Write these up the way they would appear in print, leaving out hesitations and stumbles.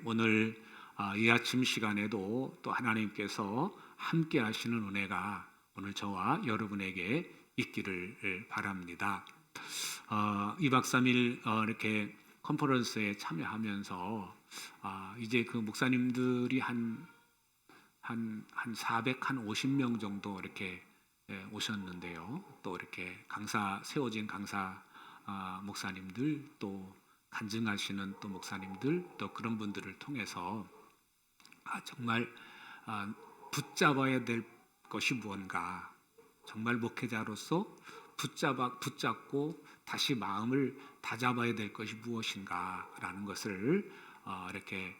오늘 이 아침 시간에도 또 하나님께서 함께 하시는 은혜가 오늘 저와 여러분에게 있기를 바랍니다. 2박 3일 이렇게 컨퍼런스에 참여하면서 이제 그 목사님들이 한 450명 정도 이렇게 오셨는데요. 또 이렇게 세워진 강사 목사님들, 또 간증하시는 또 목사님들, 또 그런 분들을 통해서 정말 붙잡아야 될 것이 무언가, 정말 목회자로서 붙잡고 다시 마음을 다잡아야 될 것이 무엇인가라는 것을 이렇게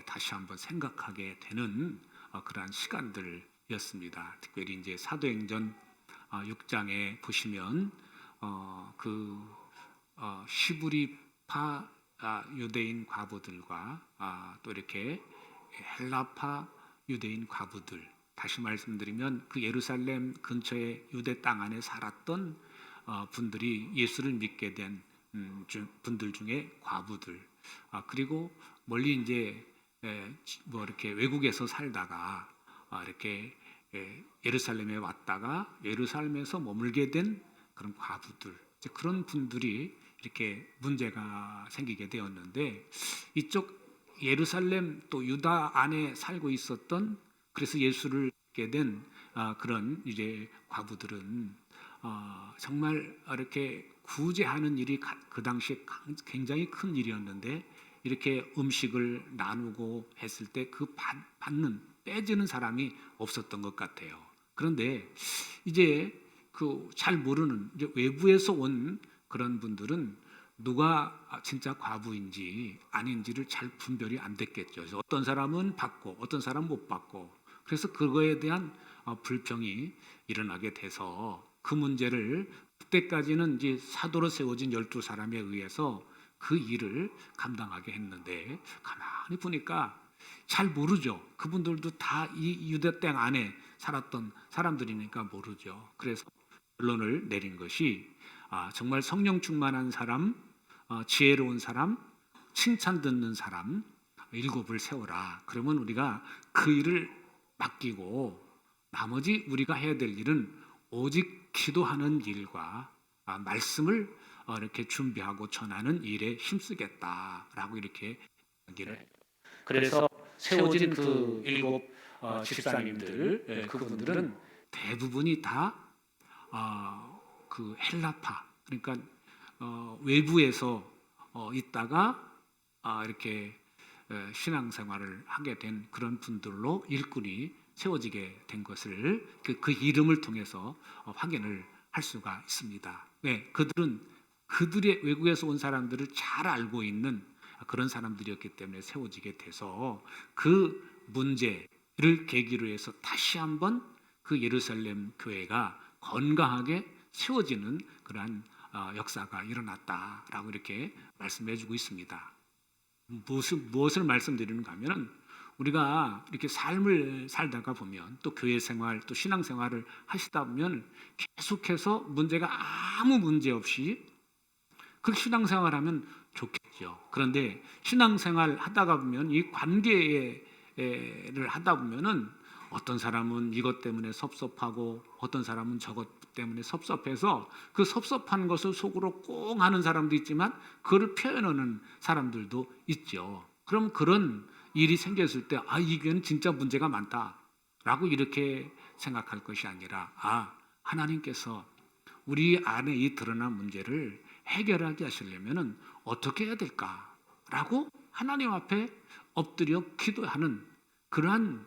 다시 한번 생각하게 되는 그러한 시간들이었습니다. 특별히 이제 사도행전 6장에 보시면 시브리파 유대인 과부들과 또 이렇게 헬라파 유대인 과부들, 다시 말씀드리면 그 예루살렘 근처의 유대 땅 안에 살았던 분들이 예수를 믿게 된 분들 중에 과부들, 그리고 멀리 이제 뭐 이렇게 외국에서 살다가 이렇게 예루살렘에 왔다가 예루살렘에서 머물게 된 그런 과부들, 그런 분들이 이렇게 문제가 생기게 되었는데, 이쪽 예루살렘 또 유다 안에 살고 있었던, 그래서 예수를 믿게 된 그런 이제 과부들은 정말 이렇게 구제하는 일이 그 당시에 굉장히 큰 일이었는데, 이렇게 음식을 나누고 했을 때 그 빼주는 사람이 없었던 것 같아요. 그런데 이제 그 잘 모르는 이제 외부에서 온 그런 분들은 누가 진짜 과부인지 아닌지를 잘 분별이 안 됐겠죠. 그래서 어떤 사람은 받고 어떤 사람은 못 받고, 그래서 그거에 대한 불평이 일어나게 돼서 그 문제를, 그때까지는 이제 사도로 세워진 12사람에 의해서 그 일을 감당하게 했는데, 가만히 보니까 잘 모르죠. 그분들도 다 이 유대 땅 안에 살았던 사람들이니까 모르죠. 그래서 결론을 내린 것이 정말 성령 충만한 사람, 지혜로운 사람, 칭찬 듣는 사람 7을 세워라. 그러면 우리가 그 일을 맡기고 나머지 우리가 해야 될 일은 오직 기도하는 일과 말씀을 이렇게 준비하고 전하는 일에 힘쓰겠다라고 이렇게 얘기를. 그래서 세워진 그 7 집사님들, 그분들은 대부분이 다 그 헬라파, 그러니까 외부에서 있다가 이렇게 신앙생활을 하게 된 그런 분들로 일꾼이 세워지게 된 것을 그 이름을 통해서 확인을 할 수가 있습니다. 네, 그들은 그들의 외국에서 온 사람들을 잘 알고 있는 그런 사람들이었기 때문에 세워지게 돼서 그 문제를 계기로 해서 다시 한번 그 예루살렘 교회가 건강하게 세워지는 그러한 역사가 일어났다라고 이렇게 말씀해주고 있습니다. 무엇을 말씀드리는가 하면은, 우리가 이렇게 삶을 살다가 보면, 또 교회 생활, 또 신앙 생활을 하시다 보면 계속해서 문제가 아무 문제 없이 그 신앙 생활하면 좋겠죠. 그런데 신앙 생활 하다가 보면 이 관계를 하다 보면은 어떤 사람은 이것 때문에 섭섭하고 어떤 사람은 저것 때문에 섭섭해서 그 섭섭한 것을 속으로 꽁 하는 사람도 있지만 그걸 표현하는 사람들도 있죠. 그럼 그런 일이 생겼을 때 이 교회는 진짜 문제가 많다라고 이렇게 생각할 것이 아니라, 하나님께서 우리 안에 이 드러난 문제를 해결하게 하시려면 어떻게 해야 될까라고 하나님 앞에 엎드려 기도하는 그러한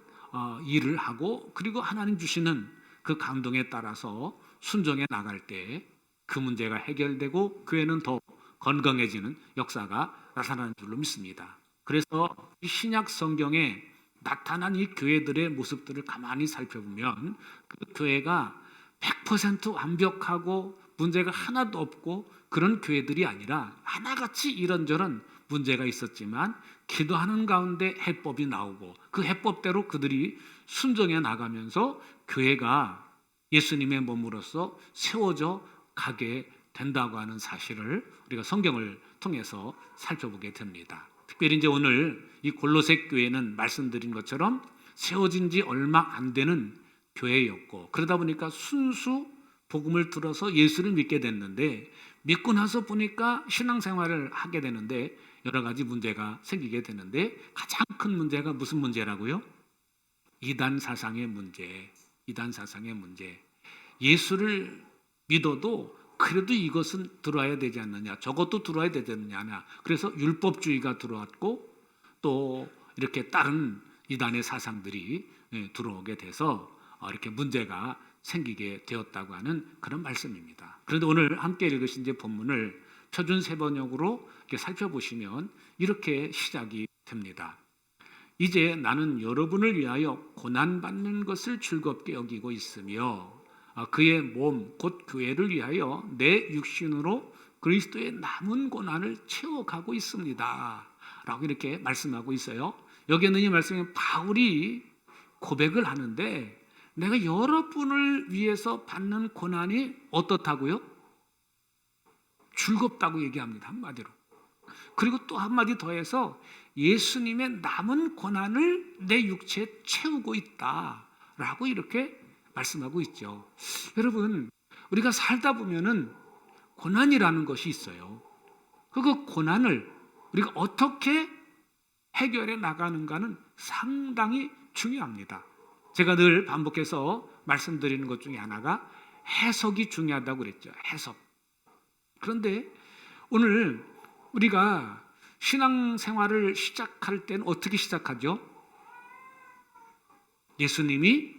일을 하고, 그리고 하나님 주시는 그 감동에 따라서 순종해 나갈 때 그 문제가 해결되고 교회는 더 건강해지는 역사가 나타나는 줄로 믿습니다. 그래서 이 신약 성경에 나타난 이 교회들의 모습들을 가만히 살펴보면 그 교회가 100% 완벽하고 문제가 하나도 없고 그런 교회들이 아니라 하나같이 이런저런 문제가 있었지만 기도하는 가운데 해법이 나오고 그 해법대로 그들이 순종해 나가면서 교회가 예수님의 몸으로서 세워져 가게 된다고 하는 사실을 우리가 성경을 통해서 살펴보게 됩니다. 특별히 이제 오늘 이 골로새 교회는 말씀드린 것처럼 세워진 지 얼마 안 되는 교회였고, 그러다 보니까 순수 복음을 들어서 예수를 믿게 됐는데, 믿고 나서 보니까 신앙생활을 하게 되는데 여러 가지 문제가 생기게 되는데, 가장 큰 문제가 무슨 문제라고요? 이단 사상의 문제. 이단 사상의 문제. 예수를 믿어도 그래도 이것은 들어와야 되지 않느냐, 저것도 들어와야 되지 않느냐. 그래서 율법주의가 들어왔고, 또 이렇게 다른 이단의 사상들이 들어오게 돼서 이렇게 문제가 생기게 되었다고 하는 그런 말씀입니다. 그런데 오늘 함께 읽으신 이제 본문을 표준 세번역으로 이렇게 살펴보시면 이렇게 시작이 됩니다. 이제 나는 여러분을 위하여 고난받는 것을 즐겁게 여기고 있으며 그의 몸 곧 교회를 위하여 내 육신으로 그리스도의 남은 고난을 채워가고 있습니다 라고 이렇게 말씀하고 있어요. 여기에는 이 말씀에 바울이 고백을 하는데, 내가 여러분을 위해서 받는 고난이 어떻다고요? 즐겁다고 얘기합니다, 한마디로. 그리고 또 한마디 더해서 예수님의 남은 고난을 내 육체에 채우고 있다라고 이렇게 말씀하고 있죠. 여러분, 우리가 살다 보면은 고난이라는 것이 있어요. 그 고난을 우리가 어떻게 해결해 나가는가는 상당히 중요합니다. 제가 늘 반복해서 말씀드리는 것 중에 하나가 해석이 중요하다고 그랬죠. 해석. 그런데 오늘 우리가 신앙생활을 시작할 때는 어떻게 시작하죠? 예수님이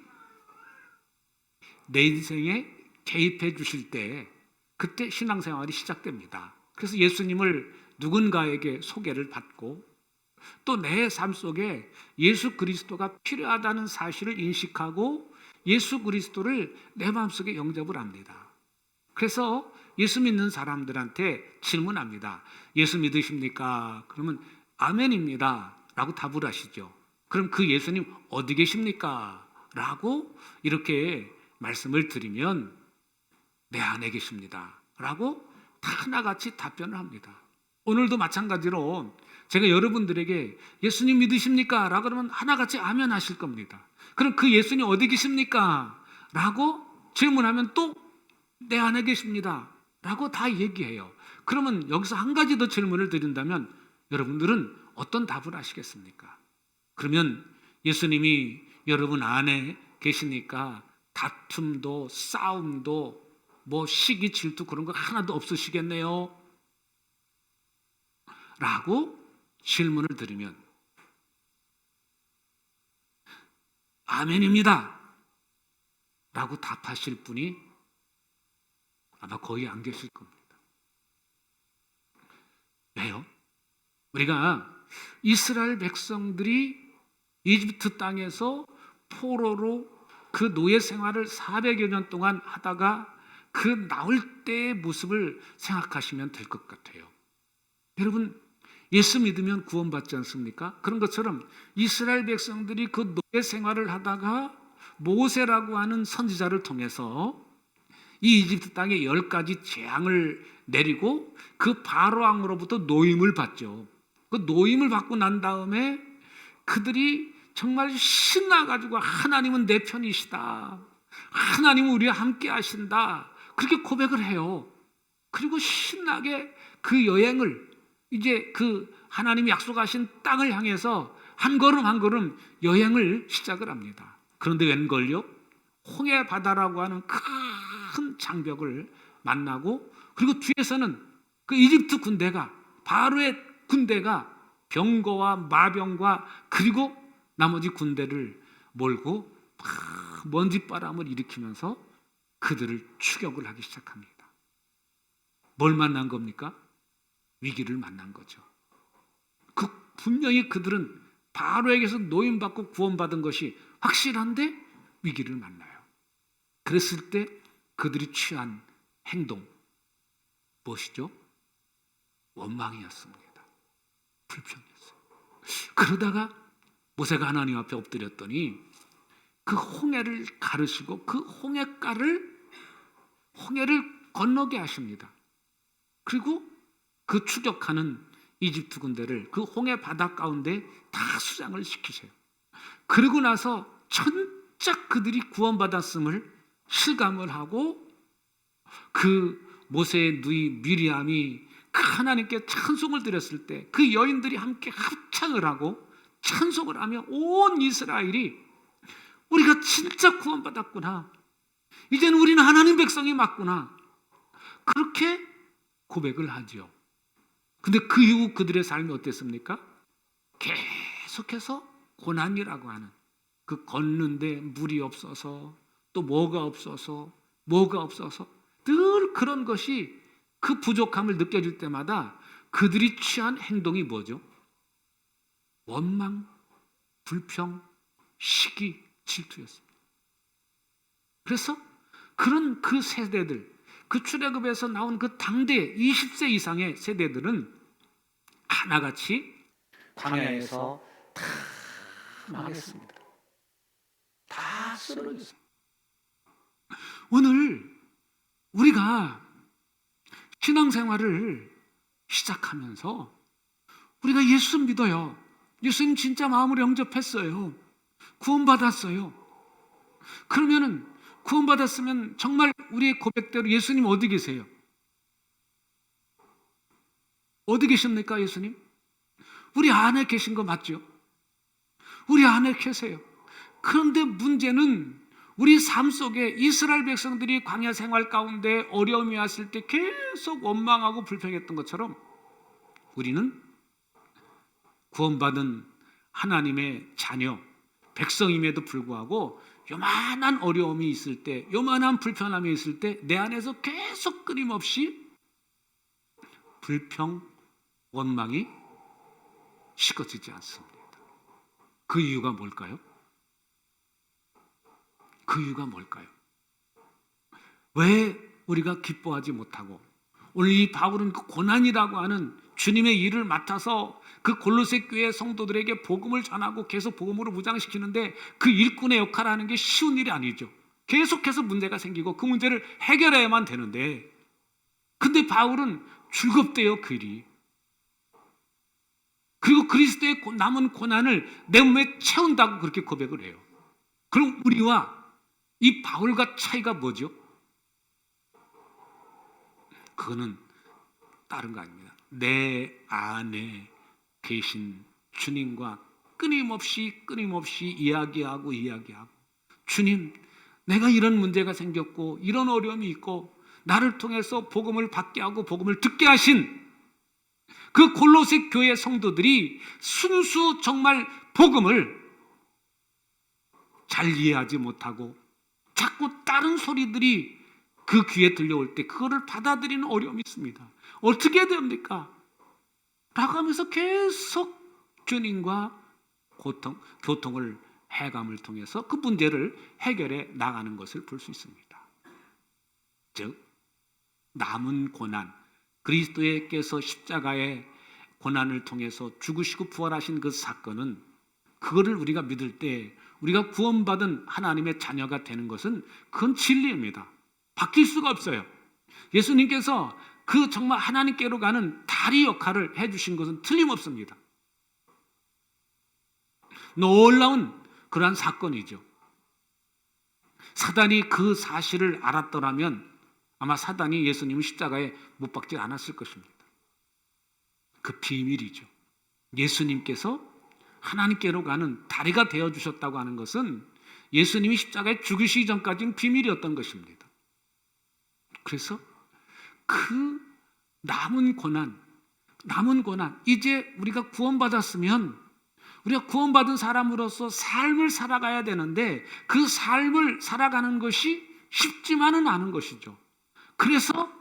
내 인생에 개입해 주실 때, 그때 신앙생활이 시작됩니다. 그래서 예수님을 누군가에게 소개를 받고, 또 내 삶 속에 예수 그리스도가 필요하다는 사실을 인식하고 예수 그리스도를 내 마음속에 영접을 합니다. 그래서 예수 믿는 사람들한테 질문합니다. 예수 믿으십니까? 그러면 아멘입니다 라고 답을 하시죠. 그럼 그 예수님 어디 계십니까? 라고 이렇게 말씀을 드리면 내 안에 계십니다 라고 다 하나같이 답변을 합니다. 오늘도 마찬가지로 제가 여러분들에게 예수님 믿으십니까? 라고 그러면 하나같이 아멘 하실 겁니다. 그럼 그 예수님 어디 계십니까? 라고 질문하면 또 내 안에 계십니다 라고 다 얘기해요. 그러면 여기서 한 가지 더 질문을 드린다면 여러분들은 어떤 답을 하시겠습니까? 그러면 예수님이 여러분 안에 계시니까 다툼도 싸움도 뭐 시기 질투 그런 거 하나도 없으시겠네요 라고 질문을 드리면 아멘입니다 라고 답하실 분이 아마 거의 안 계실 겁니다. 왜요? 우리가 이스라엘 백성들이 이집트 땅에서 포로로 그 노예 생활을 400여 년 동안 하다가 그 나올 때의 모습을 생각하시면 될 것 같아요. 여러분, 예수 믿으면 구원받지 않습니까? 그런 것처럼 이스라엘 백성들이 그 노예 생활을 하다가 모세라고 하는 선지자를 통해서 이 이집트 땅에 10가지 재앙을 내리고 그 바로 왕으로부터 노임을 받죠. 그 노임을 받고 난 다음에 그들이 정말 신나가지고 하나님은 내 편이시다, 하나님은 우리와 함께 하신다, 그렇게 고백을 해요. 그리고 신나게 그 여행을 이제 그 하나님이 약속하신 땅을 향해서 한 걸음 한 걸음 여행을 시작을 합니다. 그런데 웬걸요? 홍해 바다라고 하는 큰 장벽을 만나고, 그리고 뒤에서는 그 이집트 군대가, 바로의 군대가 병거와 마병과 그리고 나머지 군대를 몰고 막 먼지바람을 일으키면서 그들을 추격을 하기 시작합니다. 뭘 만난 겁니까? 위기를 만난 거죠. 분명히 그들은 바로에게서 노임받고 구원받은 것이 확실한데 위기를 만나요. 그랬을 때 그들이 취한 행동 무엇이죠? 원망이었습니다. 불평이었어요. 그러다가 모세가 하나님 앞에 엎드렸더니 그 홍해를 가르시고 그 홍해를 건너게 하십니다. 그리고 그 추격하는 이집트 군대를 그 홍해 바다 가운데 다 수장을 시키세요. 그러고 나서 천짝 그들이 구원받았음을 실감을 하고 그 모세의 누이 미리암이 그 하나님께 찬송을 드렸을 때 그 여인들이 함께 합창을 하고 찬송을 하며 온 이스라엘이 우리가 진짜 구원받았구나, 이제는 우리는 하나님 백성이 맞구나, 그렇게 고백을 하지요. 근데 그 이후 그들의 삶이 어땠습니까? 계속해서 고난이라고 하는, 그 걷는데 물이 없어서 또 뭐가 없어서 늘 그런 것이, 그 부족함을 느껴질 때마다 그들이 취한 행동이 뭐죠? 원망, 불평, 시기, 질투였습니다. 그래서 그런 그 세대들, 그 출애굽에서 나온 그 당대 20세 이상의 세대들은 하나같이 광야에서 다 망했습니다. 다 쓰러졌습니다. 오늘 우리가 신앙생활을 시작하면서 우리가 예수 믿어요. 예수님 진짜 마음으로 영접했어요. 구원받았어요. 그러면은 구원받았으면 정말 우리의 고백대로 예수님 어디 계세요? 어디 계십니까, 예수님? 우리 안에 계신 거 맞죠? 우리 안에 계세요. 그런데 문제는 우리 삶 속에 이스라엘 백성들이 광야 생활 가운데 어려움이 왔을 때 계속 원망하고 불평했던 것처럼 우리는 구원받은 하나님의 자녀, 백성임에도 불구하고 요만한 어려움이 있을 때, 요만한 불편함이 있을 때 내 안에서 계속 끊임없이 불평, 원망이 식어지지 않습니다. 그 이유가 뭘까요? 그 이유가 뭘까요? 왜 우리가 기뻐하지 못하고, 오늘 이 바울은 그 고난이라고 하는 주님의 일을 맡아서 그 골로새 교회 성도들에게 복음을 전하고 계속 복음으로 무장시키는데 그 일꾼의 역할을 하는 게 쉬운 일이 아니죠. 계속해서 문제가 생기고 그 문제를 해결해야만 되는데, 근데 바울은 즐겁대요, 그 일이. 그리고 그리스도의 남은 고난을 내 몸에 채운다고 그렇게 고백을 해요. 그럼 우리와 이 바울과 차이가 뭐죠? 그거는 다른 거 아닙니다. 내 안에 계신 주님과 끊임없이 이야기하고 주님, 내가 이런 문제가 생겼고 이런 어려움이 있고 나를 통해서 복음을 받게 하고 복음을 듣게 하신 그 골로새 교회 성도들이 순수 정말 복음을 잘 이해하지 못하고 자꾸 다른 소리들이 그 귀에 들려올 때 그거를 받아들이는 어려움이 있습니다. 어떻게 해야 됩니까? 라고 하면서 계속 주님과 교통을 해감을 통해서 그 문제를 해결해 나가는 것을 볼 수 있습니다. 즉 남은 고난, 그리스도께서 십자가의 고난을 통해서 죽으시고 부활하신 그 사건은, 그거를 우리가 믿을 때 우리가 구원받은 하나님의 자녀가 되는 것은 그건 진리입니다. 바뀔 수가 없어요. 예수님께서 그 정말 하나님께로 가는 다리 역할을 해주신 것은 틀림없습니다. 놀라운 그러한 사건이죠. 사단이 그 사실을 알았더라면 아마 사단이 예수님을 십자가에 못 박지 않았을 것입니다. 그 비밀이죠. 예수님께서 하나님께로 가는 다리가 되어주셨다고 하는 것은 예수님이 십자가에 죽으시기 전까지는 비밀이었던 것입니다. 그래서 그 남은 고난, 이제 우리가 구원받았으면 우리가 구원받은 사람으로서 삶을 살아가야 되는데 그 삶을 살아가는 것이 쉽지만은 않은 것이죠. 그래서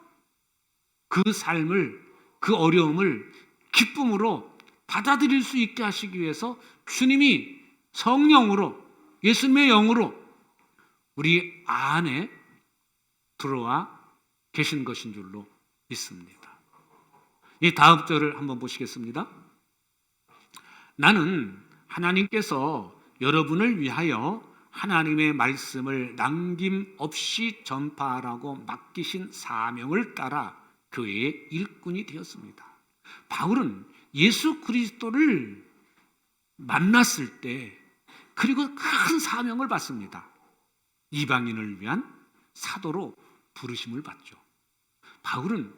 그 삶을, 그 어려움을 기쁨으로 받아들일 수 있게 하시기 위해서 주님이 성령으로, 예수님의 영으로 우리 안에 들어와 계신 것인 줄로 믿습니다. 이 다음 절을 한번 보시겠습니다. 나는 하나님께서 여러분을 위하여 하나님의 말씀을 남김없이 전파하라고 맡기신 사명을 따라 교회의 일꾼이 되었습니다. 바울은 예수 그리스도를 만났을 때 그리고 큰 사명을 받습니다. 이방인을 위한 사도로 부르심을 받죠. 바울은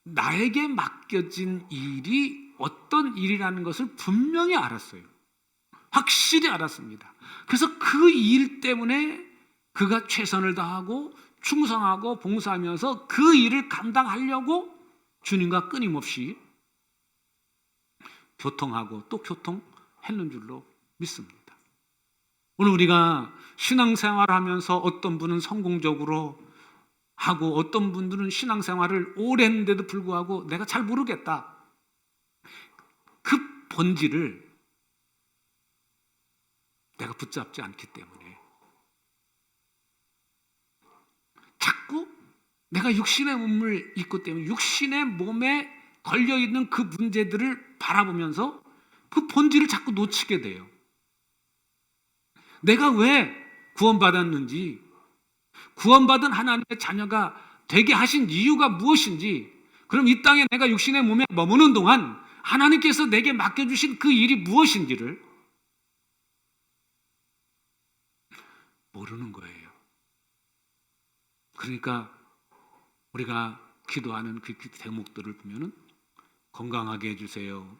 나에게 맡겨진 일이 어떤 일이라는 것을 분명히 알았어요. 확실히 알았습니다. 그래서 그 일 때문에 그가 최선을 다하고 충성하고 봉사하면서 그 일을 감당하려고 주님과 끊임없이 교통하고 또 교통했는 줄로 믿습니다. 오늘 우리가 신앙생활을 하면서 어떤 분은 성공적으로 하고 어떤 분들은 신앙생활을 오래 했는데도 불구하고 내가 잘 모르겠다. 그 본질을 내가 붙잡지 않기 때문에 자꾸 내가 육신의 몸을 입고 때문에 육신의 몸에 걸려있는 그 문제들을 바라보면서 그 본질을 자꾸 놓치게 돼요. 내가 왜 구원받았는지, 구원받은 하나님의 자녀가 되게 하신 이유가 무엇인지, 그럼 이 땅에 내가 육신의 몸에 머무는 동안 하나님께서 내게 맡겨주신 그 일이 무엇인지를 모르는 거예요. 그러니까 우리가 기도하는 그 대목들을 보면은 건강하게 해주세요.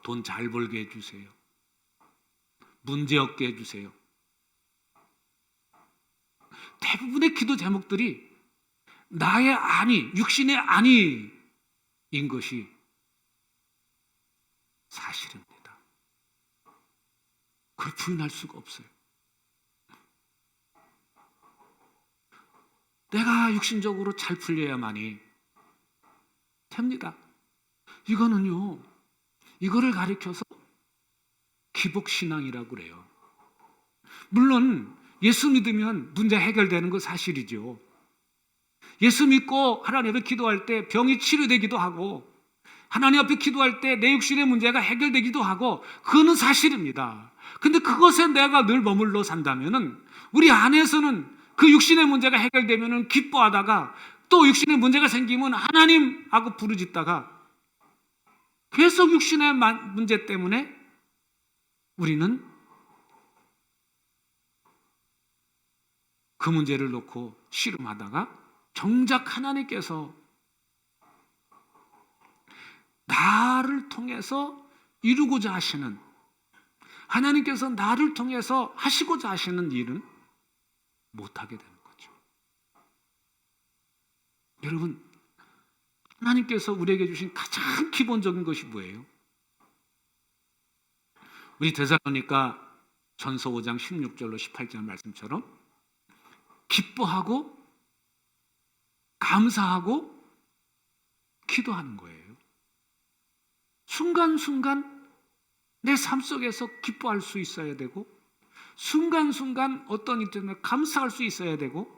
돈 잘 벌게 해주세요. 문제 없게 해주세요. 대부분의 기도 제목들이 나의 아니, 육신의 아니인 것이 사실입니다. 그걸 부인할 수가 없어요. 내가 육신적으로 잘 풀려야만이 됩니다. 이거는요, 이거를 가리켜서 기복신앙이라고 그래요. 물론 예수 믿으면 문제 해결되는 거 사실이죠. 예수 믿고 하나님 앞에 기도할 때 병이 치료되기도 하고 하나님 앞에 기도할 때 내 육신의 문제가 해결되기도 하고 그거는 사실입니다. 근데 그것에 내가 늘 머물러 산다면은 우리 안에서는 그 육신의 문제가 해결되면은 기뻐하다가 또 육신의 문제가 생기면 하나님하고 부르짖다가 계속 육신의 문제 때문에 우리는 그 문제를 놓고 씨름하다가 정작 하나님께서 나를 통해서 이루고자 하시는, 하나님께서 나를 통해서 하시고자 하시는 일은 못하게 되는 거죠. 여러분, 하나님께서 우리에게 주신 가장 기본적인 것이 뭐예요? 우리 데살로니가 전서 5장 16절로 18절 말씀처럼 기뻐하고 감사하고 기도하는 거예요. 순간순간 내 삶 속에서 기뻐할 수 있어야 되고 순간순간 어떤 일 때문에 감사할 수 있어야 되고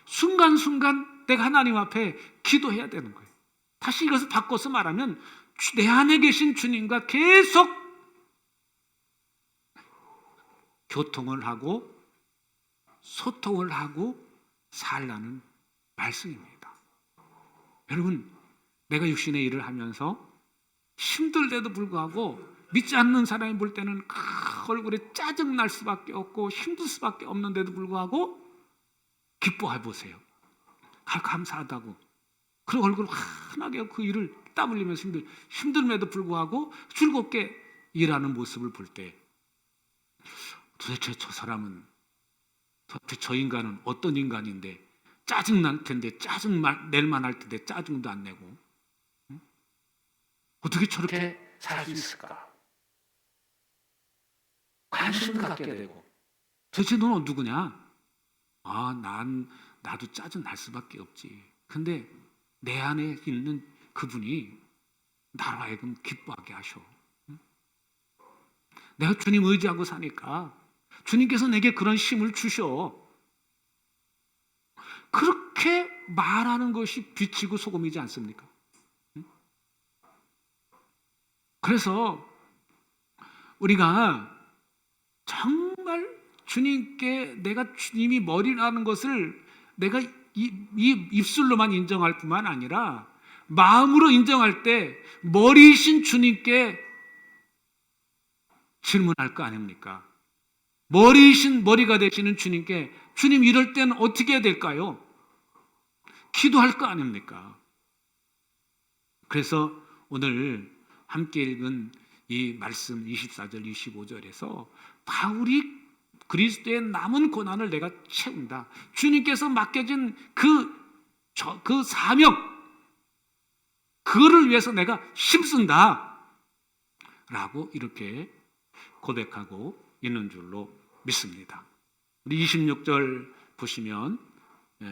순간순간 내가 하나님 앞에 기도해야 되는 거예요. 다시 이것을 바꿔서 말하면 내 안에 계신 주님과 계속 교통을 하고 소통을 하고 살라는 말씀입니다. 여러분, 내가 육신의 일을 하면서 힘들데도 불구하고 믿지 않는 사람이 볼 때는 얼굴에 짜증 날 수밖에 없고 힘들 수밖에 없는데도 불구하고 기뻐해 보세요. 감사하다고. 그리고 얼굴 환하게 그 일을 땀 흘리면서 힘듦에도 불구하고 즐겁게 일하는 모습을 볼 때 도대체 저 사람은, 도대체 저 인간은 어떤 인간인데 짜증 날 텐데 짜증 낼 만할 텐데 짜증도 안 내고 어떻게 저렇게 살 수 있을까? 관심을 갖게 되고. 도대체 너는 누구냐? 나도 짜증 날 수밖에 없지. 근데 내 안에 있는 그분이 나로 하여금 기뻐하게 하셔. 내가 주님 의지하고 사니까 주님께서 내게 그런 힘을 주셔. 그렇게 말하는 것이 빛이고 소금이지 않습니까? 그래서 우리가 정말 주님께 내가 주님이 머리라는 것을 내가 입술로만 인정할 뿐만 아니라 마음으로 인정할 때 머리이신 주님께 질문할 거 아닙니까? 머리가 되시는 주님께 주님 이럴 때는 어떻게 해야 될까요? 기도할 거 아닙니까? 그래서 오늘 함께 읽은 이 말씀 24절 25절에서 바울이 그리스도의 남은 고난을 내가 채운다. 주님께서 맡겨진 그 사명, 그거를 위해서 내가 힘쓴다. 라고 이렇게 고백하고 있는 줄로 믿습니다. 우리 26절 보시면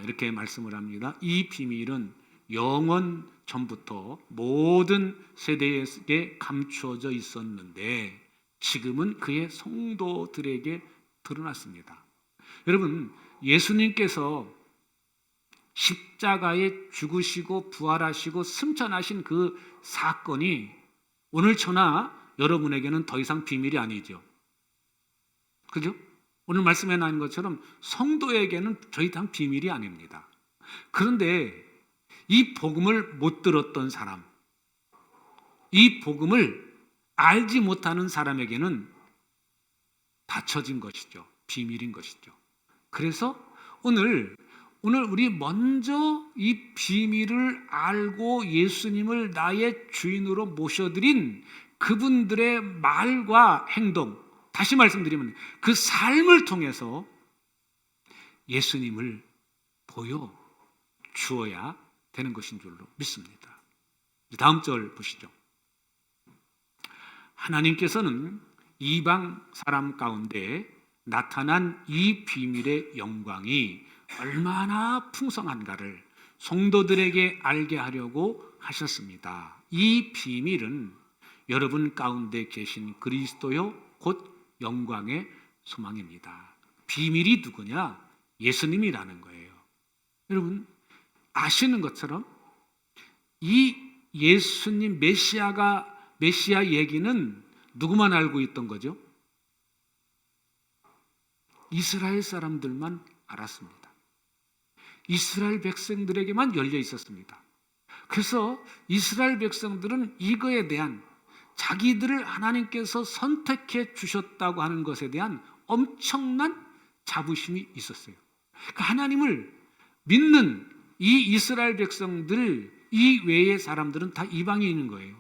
이렇게 말씀을 합니다. 이 비밀은 영원 전부터 모든 세대에게 감추어져 있었는데 지금은 그의 성도들에게 드러났습니다. 여러분, 예수님께서 십자가에 죽으시고 부활하시고 승천하신 그 사건이 오늘 저나 여러분에게는 더 이상 비밀이 아니죠. 그죠? 오늘 말씀에 나온 것처럼 성도에게는 더 이상 비밀이 아닙니다. 그런데 이 복음을 못 들었던 사람, 이 복음을 알지 못하는 사람에게는 닫혀진 것이죠. 비밀인 것이죠. 그래서 오늘 우리 먼저 이 비밀을 알고 예수님을 나의 주인으로 모셔드린 그분들의 말과 행동, 다시 말씀드리면 그 삶을 통해서 예수님을 보여주어야 되는 것인 줄로 믿습니다. 다음 절 보시죠. 하나님께서는 이방 사람 가운데 나타난 이 비밀의 영광이 얼마나 풍성한가를 성도들에게 알게 하려고 하셨습니다. 이 비밀은 여러분 가운데 계신 그리스도요 곧 영광의 소망입니다. 비밀이 누구냐? 예수님이라는 거예요. 여러분 아시는 것처럼 이 예수님 메시아 얘기는 누구만 알고 있던 거죠? 이스라엘 사람들만 알았습니다. 이스라엘 백성들에게만 열려 있었습니다. 그래서 이스라엘 백성들은 이거에 대한 자기들을 하나님께서 선택해 주셨다고 하는 것에 대한 엄청난 자부심이 있었어요. 그러니까 하나님을 믿는 이 이스라엘 백성들 이 외의 사람들은 다 이방인인 거예요.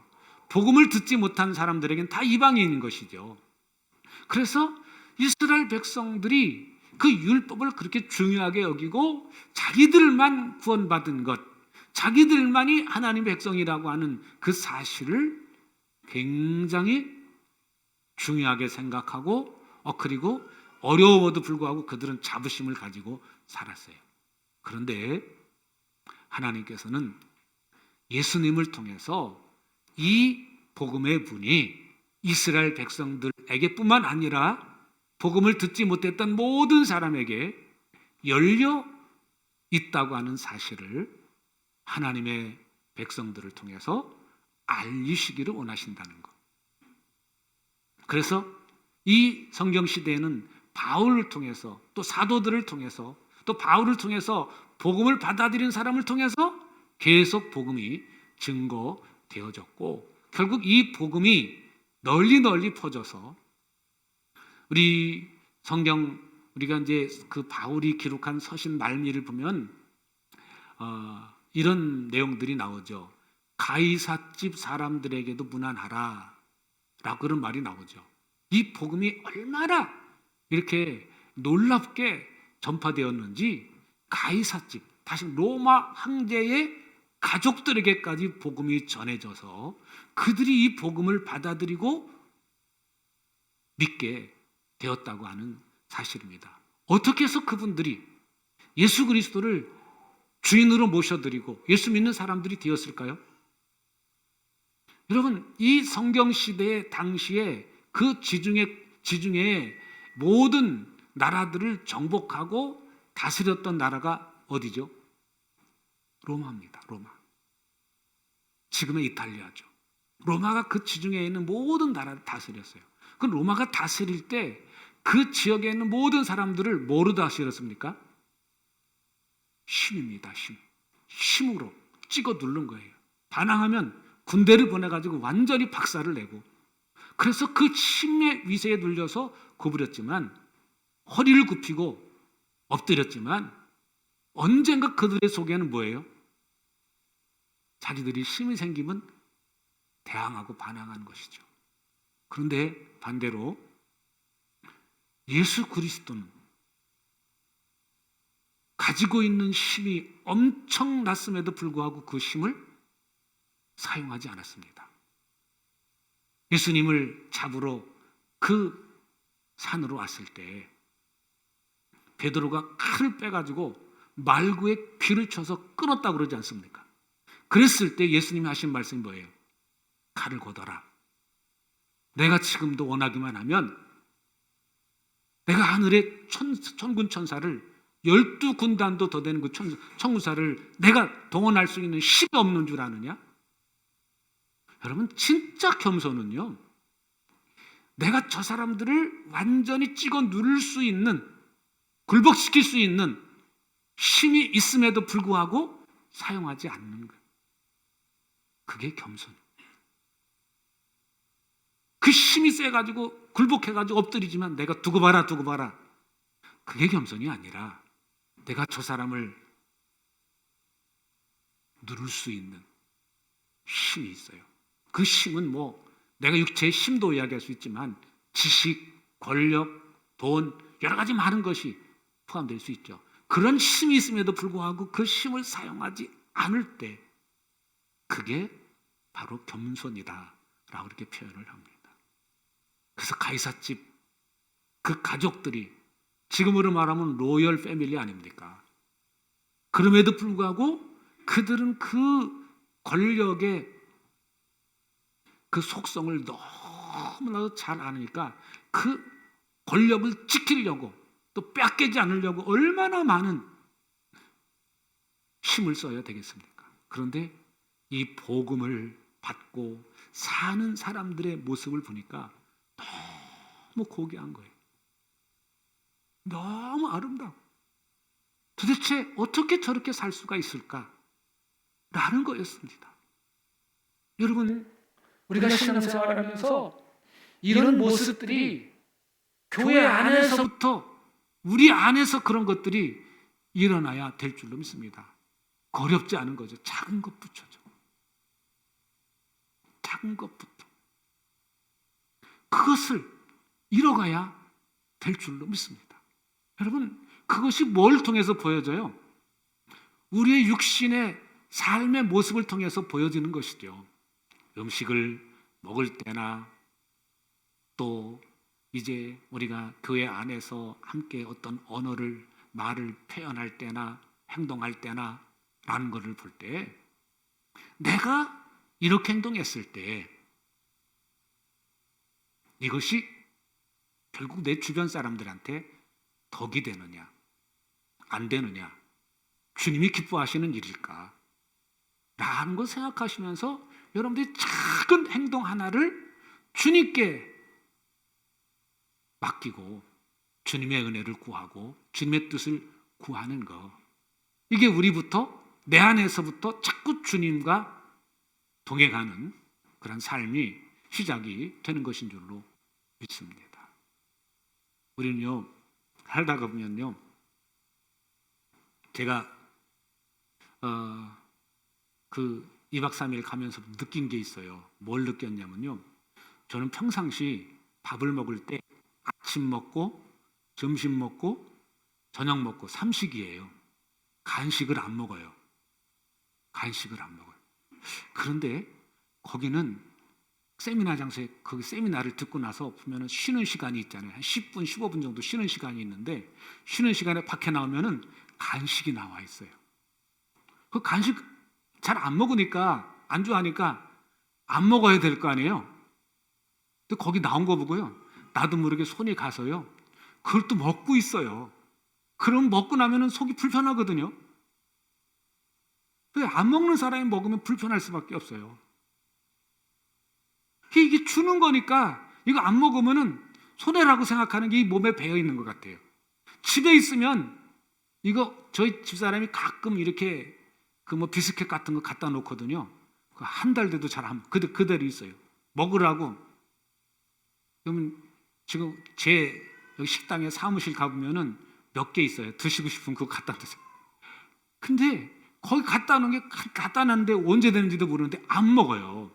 복음을 듣지 못한 사람들에게는 다 이방인인 것이죠. 그래서 이스라엘 백성들이 그 율법을 그렇게 중요하게 여기고 자기들만 구원받은 것, 자기들만이 하나님의 백성이라고 하는 그 사실을 굉장히 중요하게 생각하고 그리고 어려워도 불구하고 그들은 자부심을 가지고 살았어요. 그런데 하나님께서는 예수님을 통해서 이 복음의 분이 이스라엘 백성들에게뿐만 아니라 복음을 듣지 못했던 모든 사람에게 열려 있다고 하는 사실을 하나님의 백성들을 통해서 알리시기를 원하신다는 것. 그래서 이 성경 시대에는 바울을 통해서 또 사도들을 통해서 또 바울을 통해서 복음을 받아들인 사람을 통해서 계속 복음이 증거되어졌고 결국 이 복음이 널리 퍼져서 우리 성경 우리가 이제 그 바울이 기록한 서신 말미를 보면 이런 내용들이 나오죠. 가이사집 사람들에게도 무난하라 라고 그런 말이 나오죠. 이 복음이 얼마나 이렇게 놀랍게 전파되었는지 가이사집, 다시 로마 황제의 가족들에게까지 복음이 전해져서 그들이 이 복음을 받아들이고 믿게 되었다고 하는 사실입니다. 어떻게 해서 그분들이 예수 그리스도를 주인으로 모셔드리고 예수 믿는 사람들이 되었을까요? 여러분, 이 성경 시대의 당시에 그 지중해 모든 나라들을 정복하고 다스렸던 나라가 어디죠? 로마입니다. 로마. 지금의 이탈리아죠. 로마가 그 지중해에 있는 모든 나라를 다스렸어요. 그 로마가 다스릴 때 그 지역에 있는 모든 사람들을 뭐로 다스렸습니까? 힘입니다. 힘. 힘으로 찍어 누른 거예요. 반항하면 군대를 보내가지고 완전히 박살을 내고, 그래서 그 침의 위세에 눌려서 구부렸지만, 허리를 굽히고 엎드렸지만, 언젠가 그들의 속에는 뭐예요? 자기들이 힘이 생기면 대항하고 반항하는 것이죠. 그런데 반대로 예수 그리스도는 가지고 있는 힘이 엄청났음에도 불구하고 그 힘을 사용하지 않았습니다. 예수님을 잡으러 그 산으로 왔을 때 베드로가 칼을 빼가지고 말구에 귀를 쳐서 끊었다고 그러지 않습니까? 그랬을 때 예수님이 하신 말씀이 뭐예요? 칼을 걷어라. 내가 지금도 원하기만 하면 내가 하늘의 천군 천사를 12군단도 더 되는 그 천군사를 내가 동원할 수 있는 힘이 없는 줄 아느냐? 여러분, 진짜 겸손은요, 내가 저 사람들을 완전히 찍어 누를 수 있는, 굴복시킬 수 있는 힘이 있음에도 불구하고 사용하지 않는 것. 그게 겸손. 그 힘이 세가지고 굴복해가지고 엎드리지만 내가 두고 봐라 두고 봐라. 그게 겸손이 아니라 내가 저 사람을 누를 수 있는 힘이 있어요. 그 힘은 뭐 내가 육체의 힘도 이야기할 수 있지만 지식, 권력, 돈, 여러 가지 많은 것이 포함될 수 있죠. 그런 힘이 있음에도 불구하고 그 힘을 사용하지 않을 때 그게 바로 겸손이다 라고 이렇게 표현을 합니다. 그래서 가이사집 그 가족들이 지금으로 말하면 로열 패밀리 아닙니까? 그럼에도 불구하고 그들은 그 권력의 그 속성을 너무나도 잘 아니까 그 권력을 지키려고 또 뺏기지 않으려고 얼마나 많은 힘을 써야 되겠습니까? 그런데 이 복음을 받고 사는 사람들의 모습을 보니까 너무 고귀한 거예요. 너무 아름다워. 도대체 어떻게 저렇게 살 수가 있을까? 라는 거였습니다. 여러분, 우리가 신앙생활을 하면서 이런 모습들이 교회 안에서부터 우리 안에서 그런 것들이 일어나야 될 줄로 믿습니다. 어렵지 않은 거죠. 작은 것부터죠. 작은 것부터. 그것을 이뤄가야 될 줄로 믿습니다. 여러분, 그것이 뭘 통해서 보여져요? 우리의 육신의 삶의 모습을 통해서 보여지는 것이죠. 음식을 먹을 때나 또 이제 우리가 교회 안에서 함께 어떤 언어를, 말을 표현할 때나 행동할 때나 라는 것을 볼 때 내가 이렇게 행동했을 때 이것이 결국 내 주변 사람들한테 덕이 되느냐 안 되느냐, 주님이 기뻐하시는 일일까 라는 걸 생각하시면서 여러분들이 작은 행동 하나를 주님께 맡기고 주님의 은혜를 구하고 주님의 뜻을 구하는 것, 이게 우리부터, 내 안에서부터 자꾸 주님과 동행하는 그런 삶이 시작이 되는 것인 줄로 믿습니다. 우리는요, 살다가 보면요, 제가 그 2박 3일 가면서 느낀 게 있어요. 뭘 느꼈냐면요, 저는 평상시 밥을 먹을 때 아침 먹고 점심 먹고 저녁 먹고 삼식이에요. 간식을 안 먹어요. 간식을 안 먹어요. 그런데 거기는 세미나 장소에 그 세미나를 듣고 나서 보면은 쉬는 시간이 있잖아요. 한 10분, 15분 정도 쉬는 시간이 있는데 쉬는 시간에 밖에 나오면은 간식이 나와 있어요. 그 간식 잘 안 먹으니까, 안 좋아하니까 안 먹어야 될 거 아니에요. 근데 거기 나온 거 보고요, 나도 모르게 손이 가서요, 그걸 또 먹고 있어요. 그럼 먹고 나면은 속이 불편하거든요. 왜 안 먹는 사람이 먹으면 불편할 수밖에 없어요. 이게 주는 거니까 이거 안 먹으면은 손해라고 생각하는 게 이 몸에 배어 있는 것 같아요. 집에 있으면 이거 저희 집사람이 가끔 이렇게 그 뭐 비스켓 같은 거 갖다 놓거든요. 한 달 돼도 잘 안 그대로 있어요. 먹으라고. 그러면 지금 제 여기 식당에 사무실 가보면은 몇 개 있어요. 드시고 싶으면 그거 갖다 드세요. 근데 거기 갖다 놓은 게 갖다 놨는데 언제 되는지도 모르는데 안 먹어요.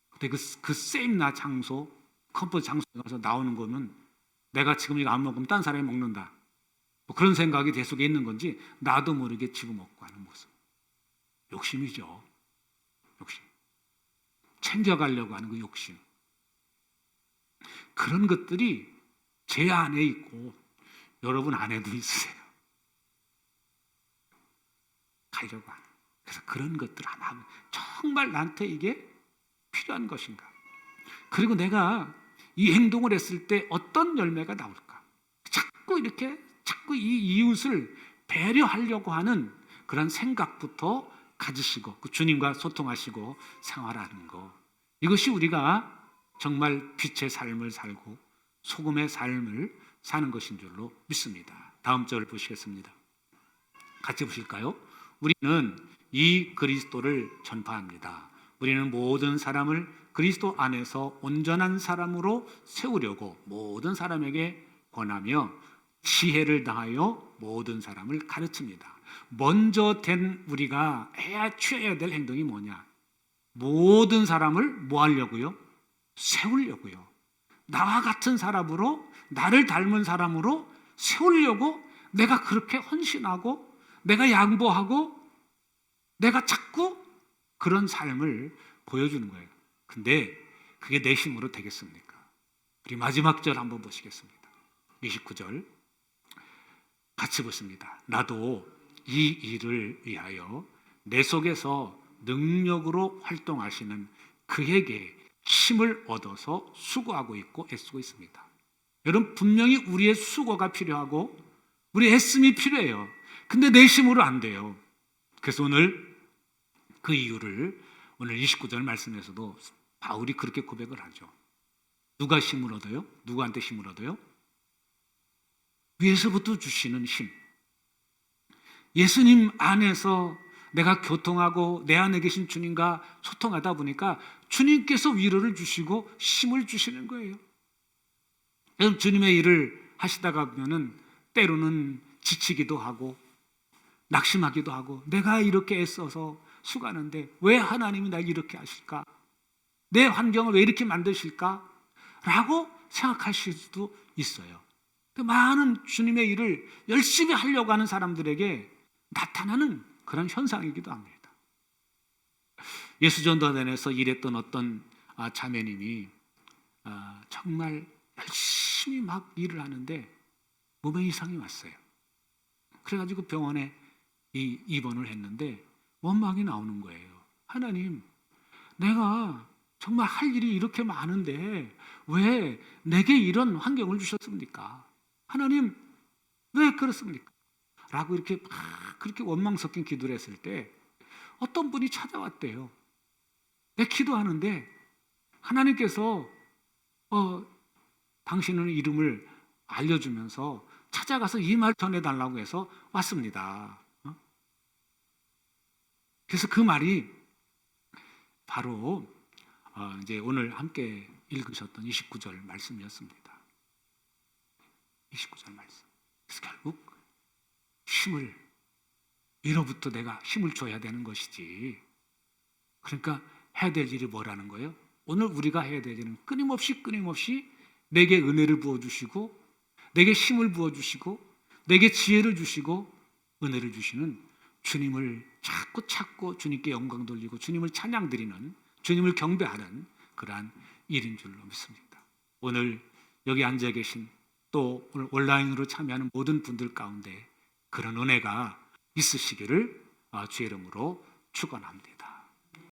근데 그 세임나 장소, 컴포트 장소에 가서 나오는 거는 내가 지금 이거 안 먹으면 딴 사람이 먹는다. 뭐 그런 생각이 내 속에 있는 건지 나도 모르게 집어먹고 하는 모습. 욕심이죠. 욕심. 챙겨가려고 하는 그 욕심. 그런 것들이 제 안에 있고 여러분 안에도 있으세요. 가려고 하는. 그래서 그런 것들 하나 정말 나한테 이게 필요한 것인가. 그리고 내가 이 행동을 했을 때 어떤 열매가 나올까. 자꾸 이 이웃을 배려하려고 하는 그런 생각부터 가지시고 그 주님과 소통하시고 생활하는 거. 이것이 우리가 정말 빛의 삶을 살고 소금의 삶을 사는 것인 줄로 믿습니다. 다음 절을 보시겠습니다. 같이 보실까요? 우리는 이 그리스도를 전파합니다. 우리는 모든 사람을 그리스도 안에서 온전한 사람으로 세우려고 모든 사람에게 권하며 지혜를 다하여 모든 사람을 가르칩니다. 먼저 된 우리가 취해야 될 행동이 뭐냐? 모든 사람을 뭐 하려고요? 세우려고요. 나와 같은 사람으로, 나를 닮은 사람으로 세우려고 내가 그렇게 헌신하고 내가 양보하고 내가 자꾸 그런 삶을 보여주는 거예요. 근데 그게 내 힘으로 되겠습니까? 우리 마지막 절 한번 보시겠습니다. 29절 같이 보십니다. 나도 이 일을 위하여 내 속에서 능력으로 활동하시는 그에게 힘을 얻어서 수고하고 있고 애쓰고 있습니다. 여러분 분명히 우리의 수고가 필요하고 우리 애씀이 필요해요. 근데 내 힘으로 안 돼요. 그래서 오늘 그 이유를 오늘 29절 말씀에서도 바울이 그렇게 고백을 하죠. 누가 힘을 얻어요? 누구한테 힘을 얻어요? 위에서부터 주시는 힘. 예수님 안에서 내가 교통하고 내 안에 계신 주님과 소통하다 보니까 주님께서 위로를 주시고 힘을 주시는 거예요. 여러분 주님의 일을 하시다가 보면은 때로는 지치기도 하고 낙심하기도 하고 내가 이렇게 애써서 수고하는데 왜 하나님이 날 이렇게 하실까? 내 환경을 왜 이렇게 만드실까? 라고 생각하실 수도 있어요. 많은 주님의 일을 열심히 하려고 하는 사람들에게 나타나는 그런 현상이기도 합니다. 예수전도단에서 일했던 어떤 자매님이 정말 열심히 막 일을 하는데 몸에 이상이 왔어요. 그래가지고 병원에 입원을 했는데 원망이 나오는 거예요. 하나님, 내가 정말 할 일이 이렇게 많은데 왜 내게 이런 환경을 주셨습니까? 하나님, 왜 그렇습니까? 라고 이렇게 막 그렇게 원망 섞인 기도를 했을 때 어떤 분이 찾아왔대요. 내 기도하는데 하나님께서 당신의 이름을 알려주면서 찾아가서 이 말 전해달라고 해서 왔습니다. 그래서 그 말이 바로 이제 오늘 함께 읽으셨던 29절 말씀이었습니다. 29절 말씀. 그래서 결국 힘을 위로부터 내가 힘을 줘야 되는 것이지. 그러니까 해야 될 일이 뭐라는 거예요? 오늘 우리가 해야 될 일은 끊임없이 내게 은혜를 부어주시고 내게 힘을 부어주시고 내게 지혜를 주시고 은혜를 주시는 주님을 자꾸 찾고 주님께 영광 돌리고 주님을 찬양 드리는 주님을 경배하는 그러한 일인 줄로 믿습니다. 오늘 여기 앉아 계신 또 오늘 온라인으로 참여하는 모든 분들 가운데 그런 은혜가 있으시기를 주의 이름으로 축원합니다.